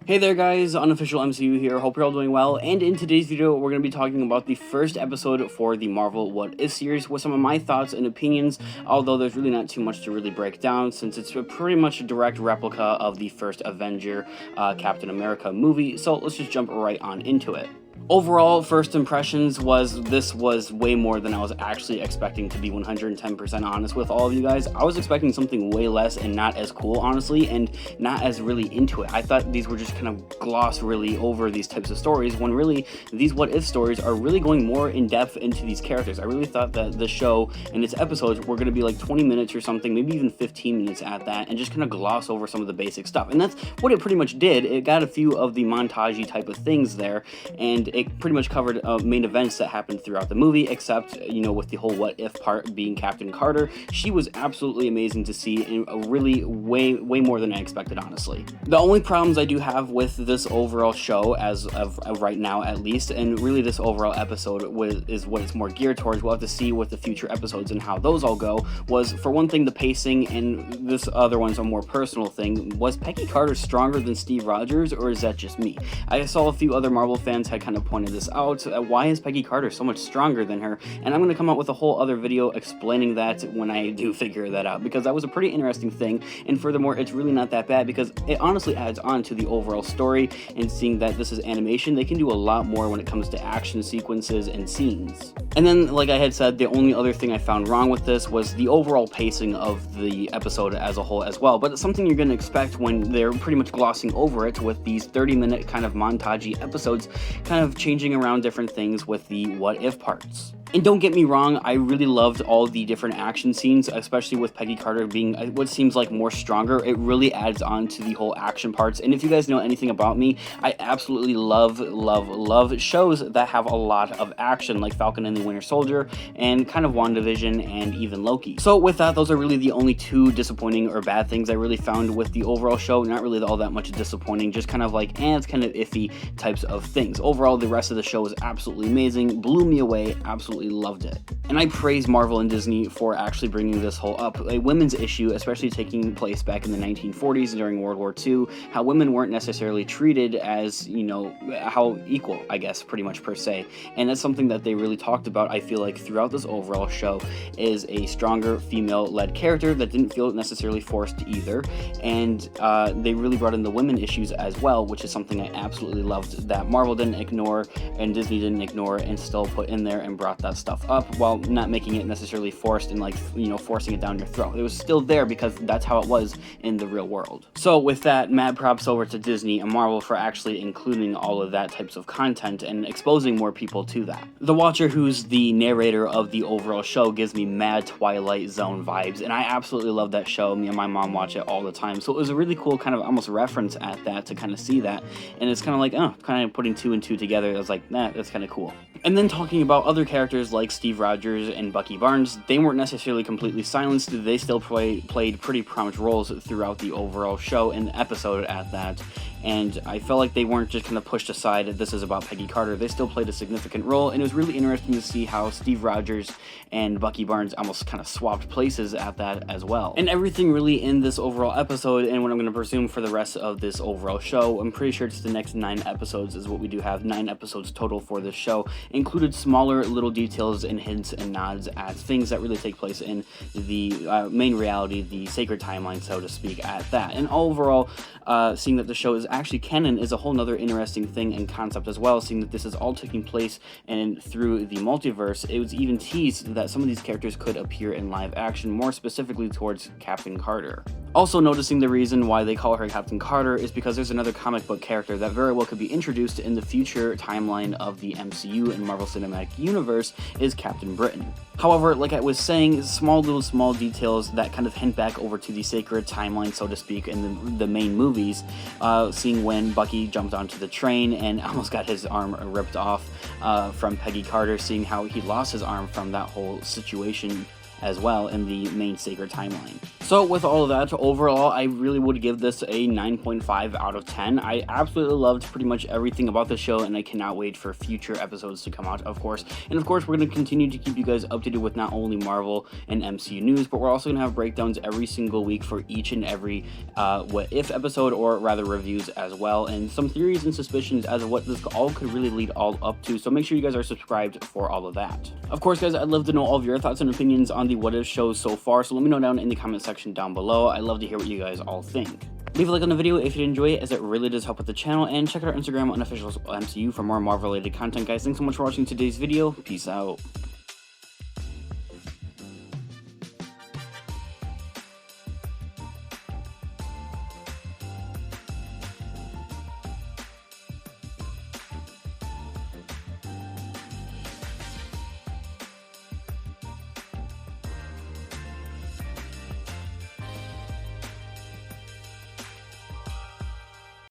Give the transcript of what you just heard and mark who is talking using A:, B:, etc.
A: Hey there guys, Unofficial MCU here, hope you're all doing well, and in today's video we're going to be talking about the first episode for the Marvel What If series with some of my thoughts and opinions, although there's really not too much to really break down since it's pretty much a direct replica of the first Avenger Captain America movie, so let's just jump right on into it. Overall, first impressions was this was way more than I was actually expecting, to be 110% honest with all of you guys. I was expecting something way less and not as cool, honestly, and not as really into it. I thought these were just kind of gloss really over these types of stories, when really these what if stories are really going more in depth into these characters. I really thought that the show and its episodes were going to be like 20 minutes or something, maybe even 15 minutes at that, and just kind of gloss over some of the basic stuff. And that's what it pretty much did. It got a few of the montage-y type of things there, and it pretty much covered main events that happened throughout the movie, except, you know, with the whole what if part being Captain Carter. She was absolutely amazing to see, and really way more than I expected, honestly. The only problems I do have with this overall show, as of right now at least, and really this overall episode is what it's more geared towards, we'll have to see with the future episodes and how those all go, was, for one thing, the pacing, and this other one's a more personal thing. Was Peggy Carter stronger than Steve Rogers, or is that just me? I saw a few other Marvel fans had kind of pointed this out. Why is Peggy Carter so much stronger than her? And I'm going to come out with a whole other video explaining that when I do figure that out, because that was a pretty interesting thing, and furthermore, it's really not that bad, because it honestly adds on to the overall story, and seeing that this is animation, they can do a lot more when it comes to action sequences and scenes. And then, like I had said, the only other thing I found wrong with this was the overall pacing of the episode as a whole as well, but it's something you're going to expect when they're pretty much glossing over it with these 30-minute kind of montage-y episodes, kind of changing around different things with the what if parts. And don't get me wrong, I really loved all the different action scenes, especially with Peggy Carter being what seems like more stronger. It really adds on to the whole action parts. And if you guys know anything about me, I absolutely love shows that have a lot of action, like Falcon and the Winter Soldier, and kind of WandaVision, and even Loki. So with that, those are really the only two disappointing or bad things I really found with the overall show. Not really all that much disappointing, just kind of like, it's kind of iffy types of things. Overall, the rest of the show is absolutely amazing, blew me away, absolutely loved it. And I praise Marvel and Disney for actually bringing this whole up. A women's issue, especially taking place back in the 1940s during World War II, how women weren't necessarily treated as, you know, how equal, I guess, pretty much per se. And that's something that they really talked about, I feel like, throughout this overall show, is a stronger female-led character that didn't feel necessarily forced either. And they really brought in the women issues as well, which is something I absolutely loved, that Marvel didn't ignore and Disney didn't ignore, and still put in there and brought that stuff up, while not making it necessarily forced and, like, you know, forcing it down your throat. It was still there because that's how it was in the real world. So with that, mad props over to Disney and Marvel for actually including all of that types of content and exposing more people to that. The Watcher, who's the narrator of the overall show, gives me mad Twilight Zone vibes, and I absolutely love that show. Me and my mom watch it all the time, so it was a really cool kind of almost reference at that, to kind of see that, and it's kind of like, kind of putting two and two together. I was like, that's kind of cool. And then talking about other characters like Steve Rogers and Bucky Barnes, they weren't necessarily completely silenced. They still played pretty prominent roles throughout the overall show and episode at that. And I felt like they weren't just kind of pushed aside, this is about Peggy Carter. They still played a significant role, and it was really interesting to see how Steve Rogers and Bucky Barnes almost kind of swapped places at that as well. And everything really in this overall episode, and what I'm going to presume for the rest of this overall show, I'm pretty sure it's the next 9 episodes is what we do have, 9 episodes total for this show, included smaller little details and hints and nods at things that really take place in the main reality, the sacred timeline, so to speak, at that. And overall, seeing that the show is actually canon is a whole nother interesting thing and concept as well, seeing that this is all taking place and through the multiverse. It was even teased that some of these characters could appear in live action, more specifically towards Captain Carter. Also noticing the reason why they call her Captain Carter is because there's another comic book character that very well could be introduced in the future timeline of the MCU and Marvel Cinematic Universe, is Captain Britain. However, like I was saying, small details that kind of hint back over to the sacred timeline, so to speak, in the main movies, seeing when Bucky jumped onto the train and almost got his arm ripped off from Peggy Carter, seeing how he lost his arm from that whole situation as well in the main sacred timeline. So with all of that, overall, I really would give this a 9.5 out of 10. I absolutely loved pretty much everything about the show, and I cannot wait for future episodes to come out, of course. And of course, we're going to continue to keep you guys updated with not only Marvel and MCU news, but we're also going to have breakdowns every single week for each and every what if episode, or rather reviews as well, and some theories and suspicions as to what this all could really lead all up to. So make sure you guys are subscribed for all of that. Of course, guys, I'd love to know all of your thoughts and opinions on the what if shows so far, so let me know down in the comment section down below. I'd love to hear what you guys all think. Leave a like on the video if you enjoy it, as it really does help with the channel, and check out our Instagram on official MCU for more Marvel related content, guys. Thanks so much for watching today's video. Peace out.